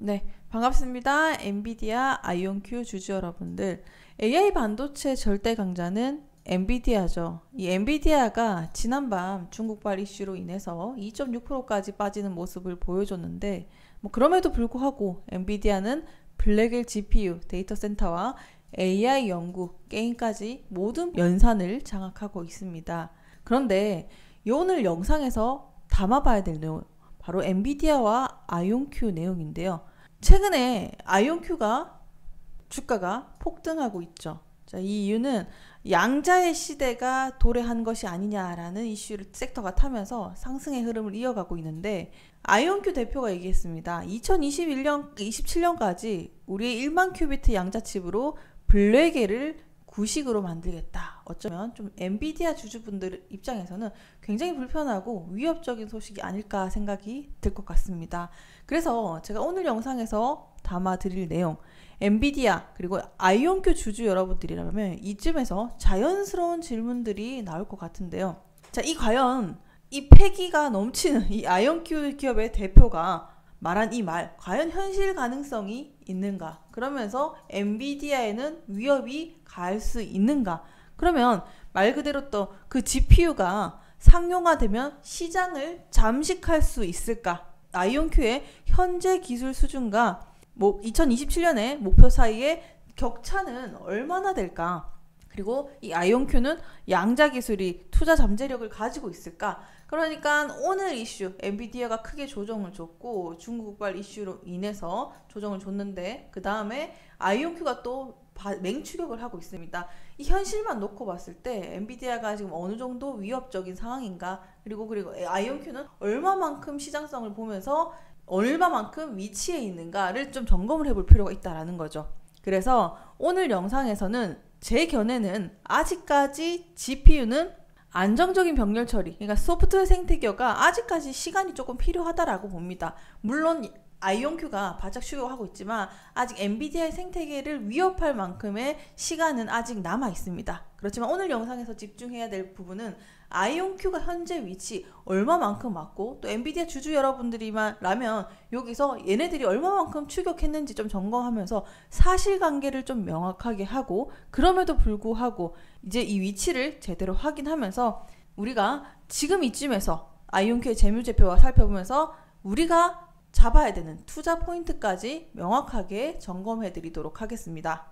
네, 반갑습니다. 엔비디아 아이온큐 주주 여러분들. AI 반도체 절대 강자는 엔비디아죠. 이 엔비디아가 지난밤 중국발 이슈로 인해서 2.6%까지 빠지는 모습을 보여줬는데, 그럼에도 불구하고 엔비디아는 블랙엘 GPU, 데이터 센터와 AI 연구, 게임까지 모든 연산을 장악하고 있습니다. 그런데 오늘 영상에서 담아봐야 될 내용, 바로 엔비디아와 아이온큐 내용인데요. 최근에 아이온큐가 주가가 폭등하고 있죠. 자, 이 이유는 양자의 시대가 도래한 것이 아니냐라는 이슈를 섹터가 타면서 상승의 흐름을 이어가고 있는데, 아이온큐 대표가 얘기했습니다. 27년까지 우리의 1만 큐비트 양자칩으로 블랙엘을 구식으로 만들겠다. 어쩌면 좀 엔비디아 주주분들 입장에서는 굉장히 불편하고 위협적인 소식이 아닐까 생각이 들 것 같습니다. 그래서 제가 오늘 영상에서 담아드릴 내용, 엔비디아 그리고 아이온큐 주주 여러분들이라면 이쯤에서 자연스러운 질문들이 나올 것 같은데요. 자, 과연 이 패기가 넘치는 이 아이온큐 기업의 대표가 말한 이 말, 과연 현실 가능성이 있는가? 그러면서 엔비디아에는 위협이 가할 수 있는가? 그러면 말 그대로 또 그 GPU가 상용화되면 시장을 잠식할 수 있을까? 아이온큐의 현재 기술 수준과 2027년의 목표 사이의 격차는 얼마나 될까? 그리고 이 아이온큐는 양자 기술이 투자 잠재력을 가지고 있을까? 그러니까 오늘 이슈, 엔비디아가 크게 조정을 줬고 중국발 이슈로 인해서 조정을 줬는데, 그 다음에 아이온큐가 또 맹추격을 하고 있습니다. 이 현실만 놓고 봤을 때 엔비디아가 지금 어느 정도 위협적인 상황인가, 그리고 아이온큐는 얼마만큼 시장성을 보면서 얼마만큼 위치에 있는가를 좀 점검을 해볼 필요가 있다라는 거죠. 그래서 오늘 영상에서는 제 견해는 아직까지 GPU는 안정적인 병렬 처리, 그러니까 소프트웨어 생태계가 아직까지 시간이 조금 필요하다라고 봅니다. 물론 아이온큐가 바짝 추격하고 있지만 아직 엔비디아의 생태계를 위협할 만큼의 시간은 아직 남아 있습니다. 그렇지만 오늘 영상에서 집중해야 될 부분은 아이온큐가 현재 위치 얼마만큼 맞고, 또 엔비디아 주주 여러분들이라면 여기서 얘네들이 얼마만큼 추격했는지 좀 점검하면서 사실관계를 좀 명확하게 하고, 그럼에도 불구하고 이제 이 위치를 제대로 확인하면서 우리가 지금 이쯤에서 아이온큐의 재무제표와 살펴보면서 우리가 잡아야 되는 투자 포인트까지 명확하게 점검해 드리도록 하겠습니다.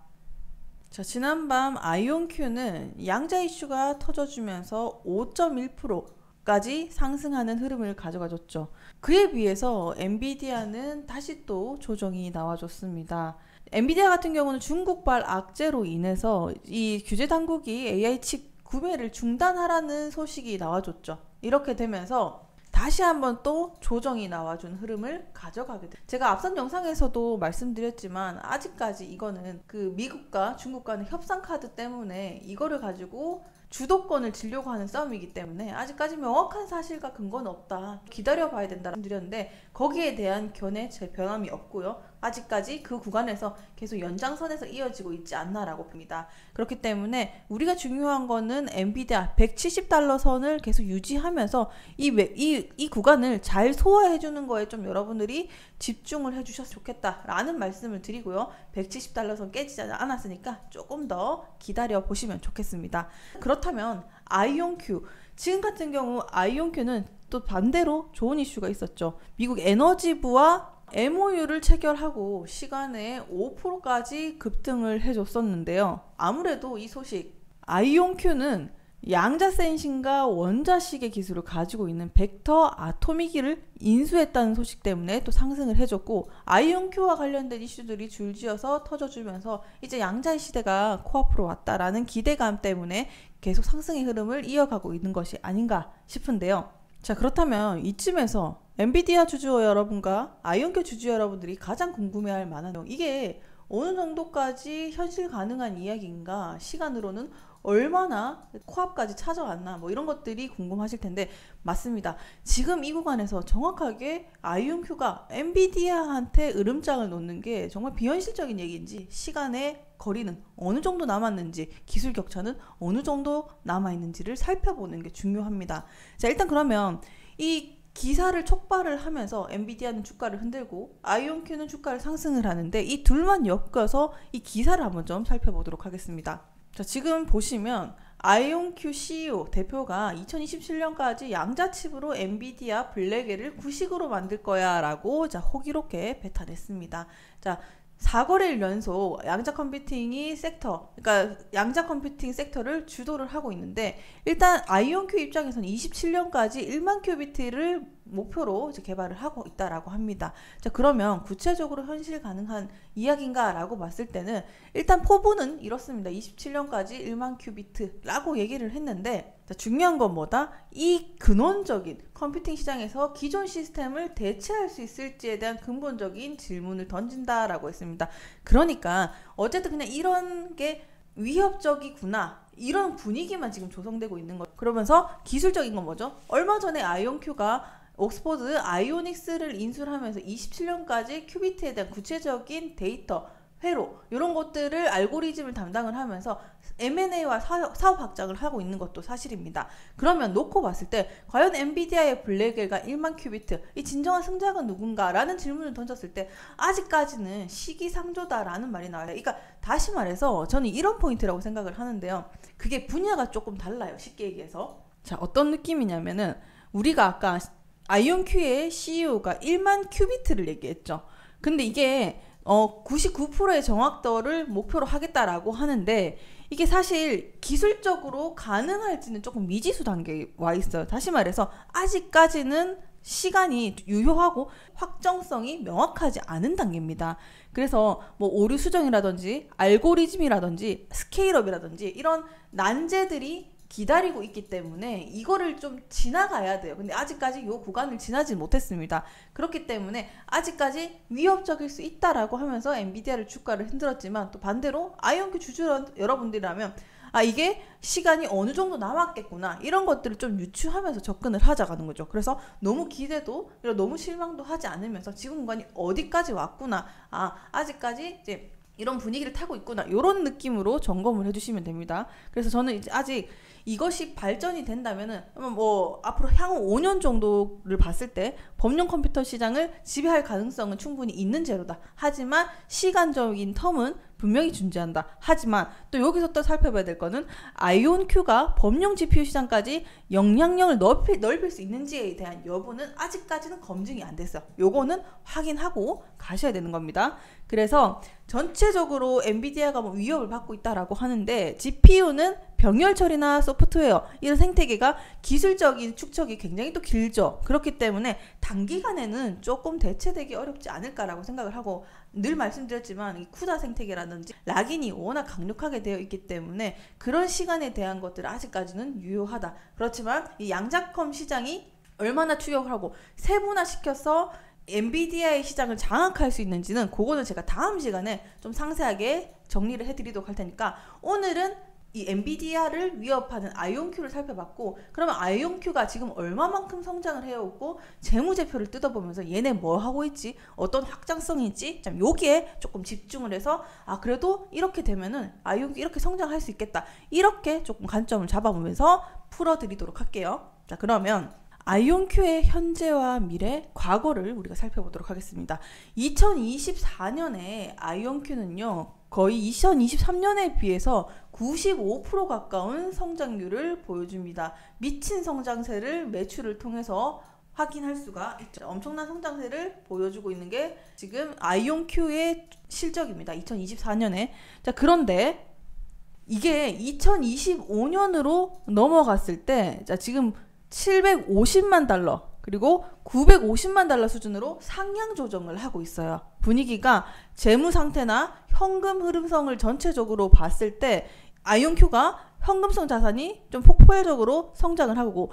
자, 지난밤 아이온큐는 양자 이슈가 터져주면서 5.1%까지 상승하는 흐름을 가져가줬죠. 그에 비해서 엔비디아는 다시 또 조정이 나와줬습니다. 엔비디아 같은 경우는 중국발 악재로 인해서 이 규제 당국이 AI 칩 구매를 중단하라는 소식이 나와줬죠. 이렇게 되면서 다시 한번 또 조정이 나와준 흐름을 가져가게 돼요. 제가 앞선 영상에서도 말씀드렸지만 아직까지 이거는 그 미국과 중국 간의 협상 카드 때문에 이거를 가지고 주도권을 쥐려고 하는 싸움이기 때문에 아직까지 명확한 사실과 근거는 없다, 기다려봐야 된다 드렸는데, 거기에 대한 견해 제 변함이 없고요. 아직까지 그 구간에서 계속 연장선에서 이어지고 있지 않나라고 봅니다. 그렇기 때문에 우리가 중요한 거는 엔비디아 170달러 선을 계속 유지하면서 이 구간을 잘 소화해주는 거에 좀 여러분들이 집중을 해주셨으면 좋겠다라는 말씀을 드리고요. 170달러 선 깨지지 않았으니까 조금 더 기다려 보시면 좋겠습니다. 그렇다면 아이온큐, 지금 같은 경우 아이온큐는 또 반대로 좋은 이슈가 있었죠. 미국 에너지부와 MOU를 체결하고 시간에 5%까지 급등을 해줬었는데요. 아무래도 이 소식, 아이온큐는 양자 센싱과 원자식의 기술을 가지고 있는 벡터 아토미기를 인수했다는 소식 때문에 또 상승을 해줬고, 아이온큐와 관련된 이슈들이 줄지어서 터져주면서 이제 양자의 시대가 코앞으로 왔다라는 기대감 때문에 계속 상승의 흐름을 이어가고 있는 것이 아닌가 싶은데요. 자, 그렇다면 이쯤에서 엔비디아 주주 여러분과 아이온큐 주주 여러분들이 가장 궁금해할 만한 내용, 이게 어느 정도까지 현실 가능한 이야기인가, 시간으로는 얼마나 코앞까지 찾아왔나, 이런 것들이 궁금하실 텐데, 맞습니다. 지금 이 구간에서 정확하게 아이온큐가 엔비디아한테 으름장을 놓는 게 정말 비현실적인 얘기인지, 시간의 거리는 어느 정도 남았는지, 기술 격차는 어느 정도 남아있는지를 살펴보는 게 중요합니다. 자, 일단 그러면 이 기사를 촉발을 하면서 엔비디아는 주가를 흔들고 아이온큐는 주가를 상승을 하는데 이 둘만 엮여서 이 기사를 한번 좀 살펴보도록 하겠습니다. 자, 지금 보시면 아이온큐 CEO 대표가 2027년까지 양자칩으로 엔비디아 블랙에를 구식으로 만들 거야 라고 호기롭게 뱉어냈습니다. 자, 4거래일 연속 양자 컴퓨팅이 그러니까 양자 컴퓨팅 섹터를 주도를 하고 있는데, 일단 아이온큐 입장에서는 27년까지 1만 큐비트를 목표로 이제 개발을 하고 있다라고 합니다. 자, 그러면 구체적으로 현실 가능한 이야기인가 라고 봤을 때는 일단 포부는 이렇습니다. 27년까지 1만 큐비트라고 얘기를 했는데, 자, 중요한 건 뭐다? 이 근원적인 컴퓨팅 시장에서 기존 시스템을 대체할 수 있을지에 대한 근본적인 질문을 던진다라고 했습니다. 그러니까 어쨌든 그냥 이런 게 위협적이구나, 이런 분위기만 지금 조성되고 있는 거예요. 그러면서 기술적인 건 뭐죠? 얼마 전에 아이온큐가 옥스퍼드 아이오닉스를 인수를 하면서 27년까지 큐비트에 대한 구체적인 데이터, 회로, 이런 것들을 알고리즘을 담당을 하면서 M&A와 사업 확장을 하고 있는 것도 사실입니다. 그러면 놓고 봤을 때 과연 엔비디아의 블랙엘가 1만 큐비트, 이 진정한 승자가 누군가? 라는 질문을 던졌을 때 아직까지는 시기상조다라는 말이 나와요. 그러니까 다시 말해서 저는 이런 포인트라고 생각을 하는데요. 그게 분야가 조금 달라요. 쉽게 얘기해서. 자, 어떤 느낌이냐면은 우리가 아까 아이온큐의 CEO가 1만 큐비트를 얘기했죠. 근데 이게 99%의 정확도를 목표로 하겠다라고 하는데, 이게 사실 기술적으로 가능할지는 조금 미지수 단계에 와 있어요. 다시 말해서 아직까지는 시간이 유효하고 확정성이 명확하지 않은 단계입니다. 그래서 뭐 오류 수정이라든지 알고리즘이라든지 스케일업이라든지 이런 난제들이 기다리고 있기 때문에 이거를 좀 지나가야 돼요. 근데 아직까지 이 구간을 지나지 못했습니다. 그렇기 때문에 아직까지 위협적일 수 있다라고 하면서 엔비디아를 주가를 흔들었지만, 또 반대로 아이온큐 주주 여러분들이라면 이게 시간이 어느 정도 남았겠구나, 이런 것들을 좀 유추하면서 접근을 하자가는 거죠. 그래서 너무 기대도 너무 실망도 하지 않으면서 지금 구간이 어디까지 왔구나, 아직까지 이제 이런 분위기를 타고 있구나, 이런 느낌으로 점검을 해주시면 됩니다. 그래서 저는 이제 아직 이것이 발전이 된다면은 뭐 앞으로 향후 5년 정도를 봤을 때 범용 컴퓨터 시장을 지배할 가능성은 충분히 있는 재료다. 하지만 시간적인 텀은 분명히 존재한다. 하지만 또 여기서 또 살펴봐야 될 거는 아이온큐가 범용 GPU 시장까지 영향력을 넓힐 수 있는지에 대한 여부는 아직까지는 검증이 안 됐어요. 요거는 확인하고 가셔야 되는 겁니다. 그래서 전체적으로 엔비디아가 뭐 위협을 받고 있다라고 하는데, GPU는 병렬 처리나 소프트웨어, 이런 생태계가 기술적인 축적이 굉장히 또 길죠. 그렇기 때문에 단기간에는 조금 대체되기 어렵지 않을까라고 생각을 하고, 늘 말씀드렸지만 이 쿠다 생태계라든지 락인이 워낙 강력하게 되어 있기 때문에 그런 시간에 대한 것들은 아직까지는 유효하다. 그렇지만 이 양자컴 시장이 얼마나 추격을 하고 세분화시켜서 엔비디아의 시장을 장악할 수 있는지는 그거는 제가 다음 시간에 좀 상세하게 정리를 해드리도록 할 테니까, 오늘은 이 엔비디아를 위협하는 아이온큐를 살펴봤고, 그러면 아이온큐가 지금 얼마만큼 성장을 해오고 재무제표를 뜯어보면서 얘네 뭐 하고 있지, 어떤 확장성이 있지, 여기에 조금 집중을 해서 그래도 이렇게 되면은 아이온큐 이렇게 성장할 수 있겠다, 이렇게 조금 관점을 잡아보면서 풀어드리도록 할게요. 자, 그러면 아이온큐의 현재와 미래, 과거를 우리가 살펴보도록 하겠습니다. 2024년에 아이온큐는요, 거의 2023년에 비해서 95% 가까운 성장률을 보여줍니다. 미친 성장세를 매출을 통해서 확인할 수가 있죠. 엄청난 성장세를 보여주고 있는 게 지금 아이온큐의 실적입니다. 2024년에. 자, 그런데 이게 2025년으로 넘어갔을 때, 자, 지금 750만 달러 그리고 950만 달러 수준으로 상향 조정을 하고 있어요. 분위기가 재무 상태나 현금 흐름성을 전체적으로 봤을 때 아이온큐가 현금성 자산이 좀 폭발적으로 성장을 하고,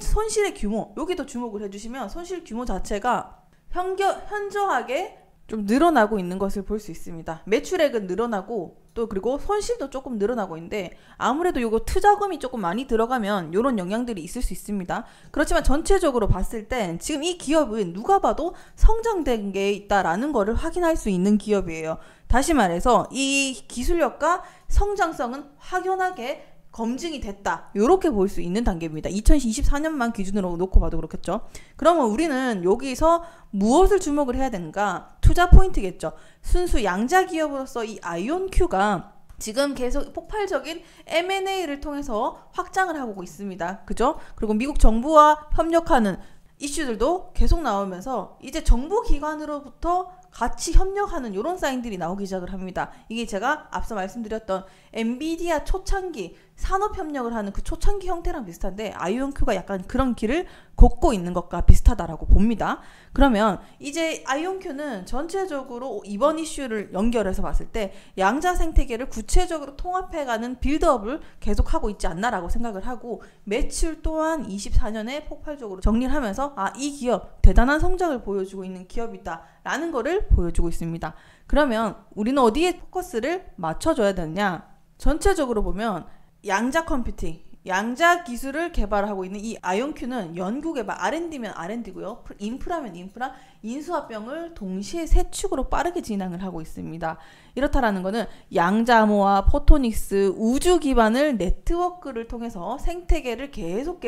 손실의 규모, 여기도 주목을 해주시면 손실 규모 자체가 현저하게 좀 늘어나고 있는 것을 볼 수 있습니다. 매출액은 늘어나고 또 그리고 손실도 조금 늘어나고 있는데, 아무래도 요거 투자금이 조금 많이 들어가면 요런 영향들이 있을 수 있습니다. 그렇지만 전체적으로 봤을 때 지금 이 기업은 누가 봐도 성장된 게 있다라는 거를 확인할 수 있는 기업이에요. 다시 말해서 이 기술력과 성장성은 확연하게 검증이 됐다. 이렇게 볼 수 있는 단계입니다. 2024년만 기준으로 놓고 봐도 그렇겠죠. 그러면 우리는 여기서 무엇을 주목을 해야 되는가? 투자 포인트겠죠. 순수 양자 기업으로서 이 아이온큐가 지금 계속 폭발적인 M&A를 통해서 확장을 하고 있습니다. 그죠? 그리고 미국 정부와 협력하는 이슈들도 계속 나오면서 이제 정부기관으로부터 같이 협력하는 이런 사인들이 나오기 시작을 합니다. 이게 제가 앞서 말씀드렸던 엔비디아 초창기 산업협력을 하는 그 초창기 형태랑 비슷한데 아이온큐가 약간 그런 길을 걷고 있는 것과 비슷하다라고 봅니다. 그러면 이제 아이온큐는 전체적으로 이번 이슈를 연결해서 봤을 때 양자 생태계를 구체적으로 통합해가는 빌드업을 계속하고 있지 않나라고 생각을 하고 매출 또한 24년에 폭발적으로 정리를 하면서 이 기업 대단한 성장을 보여주고 있는 기업이다 라는 거를 보여주고 있습니다. 그러면 우리는 어디에 포커스를 맞춰줘야 되느냐? 전체적으로 보면 양자 컴퓨팅, 양자 기술을 개발하고 있는 이 아이온큐는 연구개발, R&D면 R&D고요. 인프라면 인프라, 인수합병을 동시에 세 축으로 빠르게 진행을 하고 있습니다. 이렇다라는 것은 양자모아, 포토닉스, 우주 기반을 네트워크를 통해서 생태계를 계속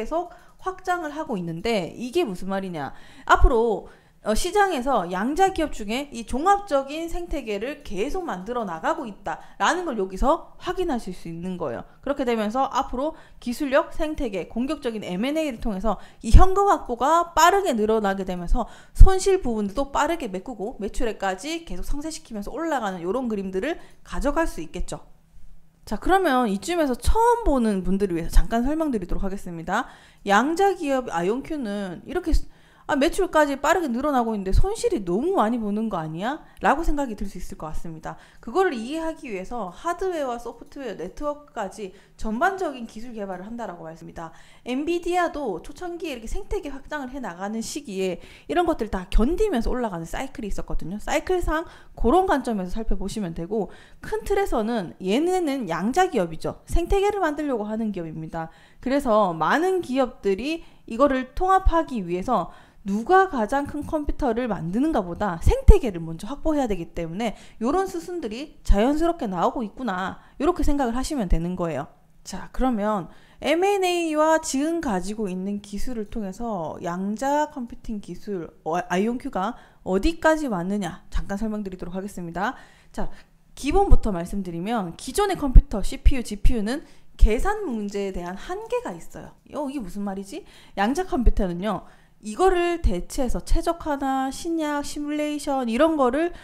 확장을 하고 있는데 이게 무슨 말이냐. 앞으로 시장에서 양자 기업 중에 이 종합적인 생태계를 계속 만들어 나가고 있다라는 걸 여기서 확인하실 수 있는 거예요. 그렇게 되면서 앞으로 기술력, 생태계, 공격적인 M&A를 통해서 이 현금 확보가 빠르게 늘어나게 되면서 손실 부분도 빠르게 메꾸고 매출액까지 계속 상쇄시키면서 올라가는 이런 그림들을 가져갈 수 있겠죠. 자, 그러면 이쯤에서 처음 보는 분들을 위해서 잠깐 설명드리도록 하겠습니다. 양자 기업 아이온큐는 이렇게 매출까지 빠르게 늘어나고 있는데 손실이 너무 많이 보는 거 아니야? 라고 생각이 들 수 있을 것 같습니다. 그거를 이해하기 위해서 하드웨어와 소프트웨어, 네트워크까지 전반적인 기술 개발을 한다라고 말씀입니다. 엔비디아도 초창기에 이렇게 생태계 확장을 해나가는 시기에 이런 것들 다 견디면서 올라가는 사이클이 있었거든요. 사이클상 그런 관점에서 살펴보시면 되고 큰 틀에서는 얘네는 양자 기업이죠. 생태계를 만들려고 하는 기업입니다. 그래서 많은 기업들이 이거를 통합하기 위해서 누가 가장 큰 컴퓨터를 만드는가 보다 생태계를 먼저 확보해야 되기 때문에 이런 수순들이 자연스럽게 나오고 있구나 이렇게 생각을 하시면 되는 거예요. 자, 그러면 M&A와 지금 가지고 있는 기술을 통해서 양자 컴퓨팅 기술 아이온큐가 어디까지 왔느냐 잠깐 설명드리도록 하겠습니다. 자, 기본부터 말씀드리면 기존의 컴퓨터 CPU, GPU는 계산 문제에 대한 한계가 있어요. 이게 무슨 말이지? 양자 컴퓨터는요. 이거를 대체해서 최적화나 신약, 시뮬레이션 이런 거를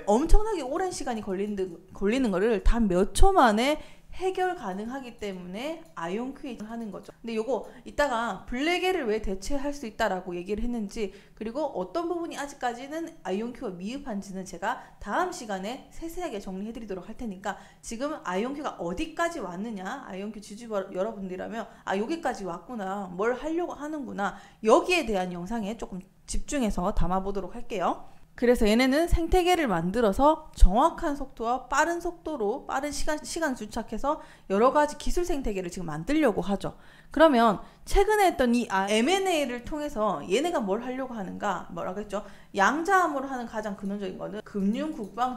엄청나게 오랜 시간이 걸리는 거를 단 몇 초 만에 해결 가능하기 때문에 아이온큐에 하는 거죠. 근데 요거 이따가 블랙에를 왜 대체할 수 있다라고 얘기를 했는지 그리고 어떤 부분이 아직까지는 아이온큐가 미흡한지는 제가 다음 시간에 세세하게 정리해드리도록 할 테니까 지금 아이온큐가 어디까지 왔느냐 아이온큐 지주 여러분들이라면 여기까지 왔구나 뭘 하려고 하는구나 여기에 대한 영상에 조금 집중해서 담아보도록 할게요. 그래서 얘네는 생태계를 만들어서 정확한 속도와 빠른 속도로 빠른 시간 주착해서 여러 가지 기술 생태계를 지금 만들려고 하죠. 그러면 최근에 했던 이 M&A를 통해서 얘네가 뭘 하려고 하는가 뭐라고 했죠? 양자암으로 하는 가장 근원적인 거는 금융, 국방,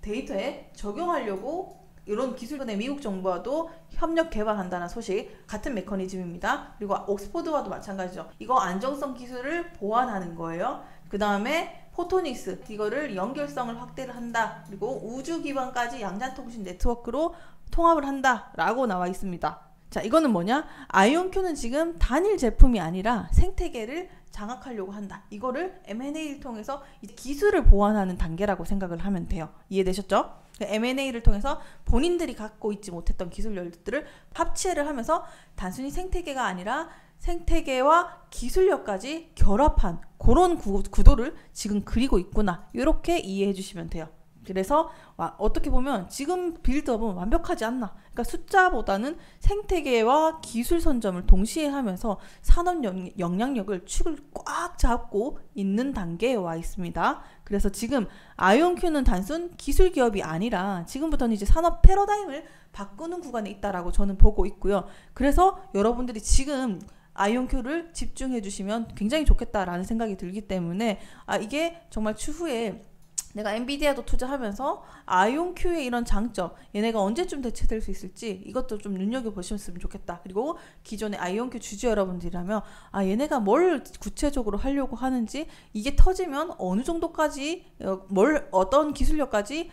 데이터에 적용하려고 이런 기술권의 미국 정부와도 협력 개발한다는 소식 같은 메커니즘입니다. 그리고 옥스퍼드와도 마찬가지죠. 이거 안정성 기술을 보완하는 거예요. 그 다음에 포토닉스 이거를 연결성을 확대를 한다. 그리고 우주 기반까지 양자통신 네트워크로 통합을 한다 라고 나와 있습니다. 자, 이거는 뭐냐? 아이온큐는 지금 단일 제품이 아니라 생태계를 장악하려고 한다. 이거를 M&A를 통해서 기술을 보완하는 단계라고 생각을 하면 돼요. 이해되셨죠? M&A를 통해서 본인들이 갖고 있지 못했던 기술력들을 합체를 하면서 단순히 생태계가 아니라 생태계와 기술력까지 결합한 그런 구도를 지금 그리고 있구나. 이렇게 이해해 주시면 돼요. 그래서 어떻게 보면 지금 빌드업은 완벽하지 않나. 그러니까 숫자보다는 생태계와 기술 선점을 동시에 하면서 산업 영향력을 축을 꽉 잡고 있는 단계에 와 있습니다. 그래서 지금 아이온큐는 단순 기술 기업이 아니라 지금부터는 이제 산업 패러다임을 바꾸는 구간에 있다라고 저는 보고 있고요. 그래서 여러분들이 지금 아이온큐를 집중해 주시면 굉장히 좋겠다라는 생각이 들기 때문에 이게 정말 추후에 내가 엔비디아도 투자하면서 아이온큐의 이런 장점, 얘네가 언제쯤 대체될 수 있을지 이것도 좀 눈여겨보셨으면 좋겠다. 그리고 기존의 아이온큐 주주 여러분들이라면 얘네가 뭘 구체적으로 하려고 하는지, 이게 터지면 어느 정도까지 어떤 기술력까지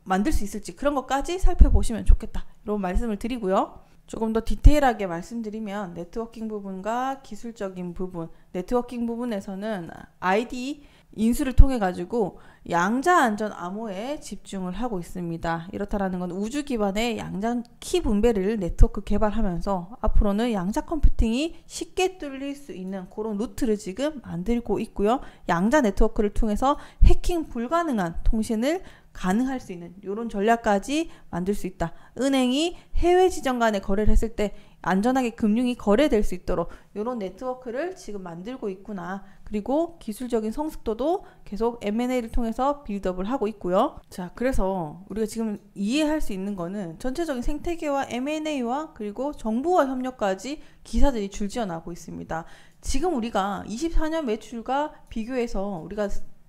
만들 수 있을지, 그런 것까지 살펴보시면 좋겠다, 이런 말씀을 드리고요. 조금 더 디테일하게 말씀드리면 네트워킹 부분과 기술적인 부분, 네트워킹 부분에서는 아이디 인수를 통해 가지고 양자 안전 암호에 집중을 하고 있습니다. 이렇다라는 건 우주 기반의 양자 키 분배를 네트워크 개발하면서 앞으로는 양자 컴퓨팅이 쉽게 뚫릴 수 있는 그런 루트를 지금 만들고 있고요. 양자 네트워크를 통해서 해킹 불가능한 통신을 가능할 수 있는 이런 전략까지 만들 수 있다. 은행이 해외 지점 간에 거래를 했을 때 안전하게 금융이 거래될 수 있도록 이런 네트워크를 지금 만들고 있구나. 그리고 기술적인 성숙도도 계속 M&A를 통해서 빌드업을 하고 있고요. 자, 그래서 우리가 지금 이해할 수 있는 거는 전체적인 생태계와 M&A와 그리고 정부와 협력까지 기사들이 줄지어 나오고 있습니다. 지금 우리가 24년 매출과 비교해서 우리가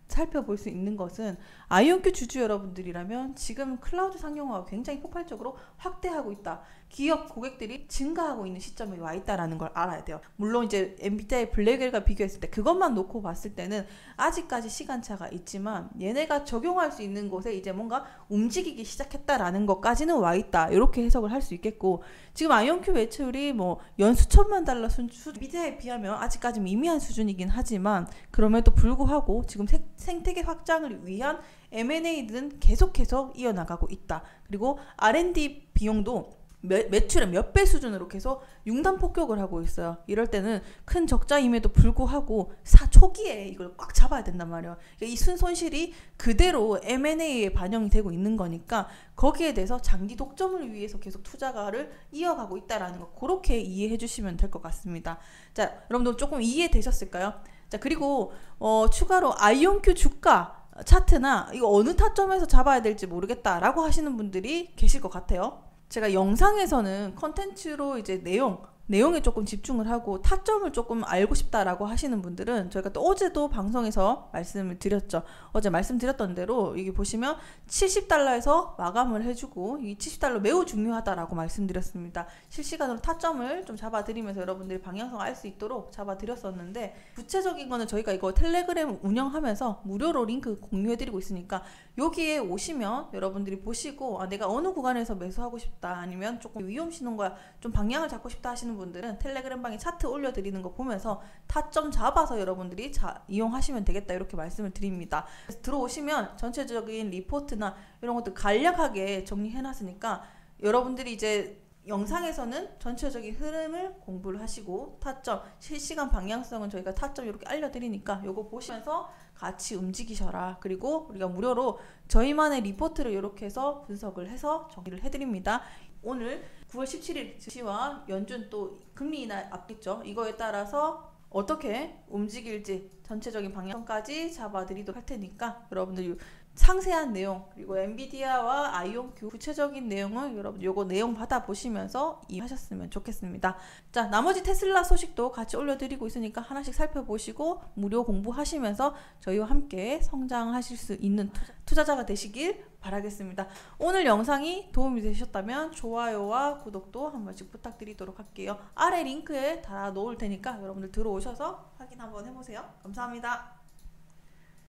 살펴볼 수 있는 것은 아이온큐 주주 여러분들이라면 지금 클라우드 상용화가 굉장히 폭발적으로 확대하고 있다. 기업 고객들이 증가하고 있는 시점에 와 있다라는 걸 알아야 돼요. 물론 이제 엔비디아의 블랙웰과 비교했을 때 그것만 놓고 봤을 때는 아직까지 시간차가 있지만 얘네가 적용할 수 있는 곳에 이제 뭔가 움직이기 시작했다라는 것까지는 와 있다. 이렇게 해석을 할 수 있겠고, 지금 아이온큐 매출이 뭐 연수천만 달러 수준, 엔비디아에 비하면 아직까지 미미한 수준이긴 하지만 그럼에도 불구하고 지금 생태계 확장을 위한 M&A는 계속해서 이어나가고 있다. 그리고 R&D 비용도 매출의 몇 배 수준으로 계속 융단 폭격을 하고 있어요. 이럴 때는 큰 적자임에도 불구하고 초기에 이걸 꽉 잡아야 된단 말이에요. 이 손실이 그대로 M&A에 반영이 되고 있는 거니까 거기에 대해서 장기 독점을 위해서 계속 투자가를 이어가고 있다라는 거, 그렇게 이해해 주시면 될 것 같습니다. 자, 여러분들 조금 이해되셨을까요? 자, 그리고 추가로 아이온큐 주가 차트나 이거 어느 타점에서 잡아야 될지 모르겠다라고 하시는 분들이 계실 것 같아요. 제가 영상에서는 컨텐츠로 이제 내용에 조금 집중을 하고 타점을 조금 알고 싶다라고 하시는 분들은 저희가 또 어제도 방송에서 말씀을 드렸죠. 어제 말씀드렸던 대로 여기 보시면 $70에서 마감을 해주고 이 $70 매우 중요하다라고 말씀드렸습니다. 실시간으로 타점을 좀 잡아드리면서 여러분들이 방향성 알 수 있도록 잡아드렸었는데, 구체적인 거는 저희가 이거 텔레그램 운영하면서 무료로 링크 공유해드리고 있으니까 여기에 오시면 여러분들이 보시고 내가 어느 구간에서 매수하고 싶다, 아니면 조금 위험 신호가 좀 방향을 잡고 싶다 하시는 분들은 텔레그램 방에 차트 올려드리는 거 보면서 타점 잡아서 여러분들이 이용하시면 되겠다, 이렇게 말씀을 드립니다. 그래서 들어오시면 전체적인 리포트나 이런 것들 간략하게 정리해놨으니까 여러분들이 이제 영상에서는 전체적인 흐름을 공부를 하시고 타점, 실시간 방향성은 저희가 타점 이렇게 알려드리니까 요거 보시면서 같이 움직이셔라. 그리고 우리가 무료로 저희만의 리포트를 이렇게 해서 분석을 해서 정리를 해드립니다. 오늘 9월 17일 증시와 연준 또 금리 인하 앞있죠. 이거에 따라서 어떻게 움직일지 전체적인 방향까지 잡아드리도록 할 테니까 여러분들 상세한 내용, 그리고 엔비디아와 아이온큐 구체적인 내용은 여러분 요거 내용 받아보시면서 이해하셨으면 좋겠습니다. 자, 나머지 테슬라 소식도 같이 올려드리고 있으니까 하나씩 살펴보시고 무료 공부하시면서 저희와 함께 성장하실 수 있는 투자자가 되시길 바라겠습니다. 오늘 영상이 도움이 되셨다면 좋아요와 구독도 한 번씩 부탁드리도록 할게요. 아래 링크에 달아 놓을 테니까 여러분들 들어오셔서 확인 한번 해보세요. 감사합니다.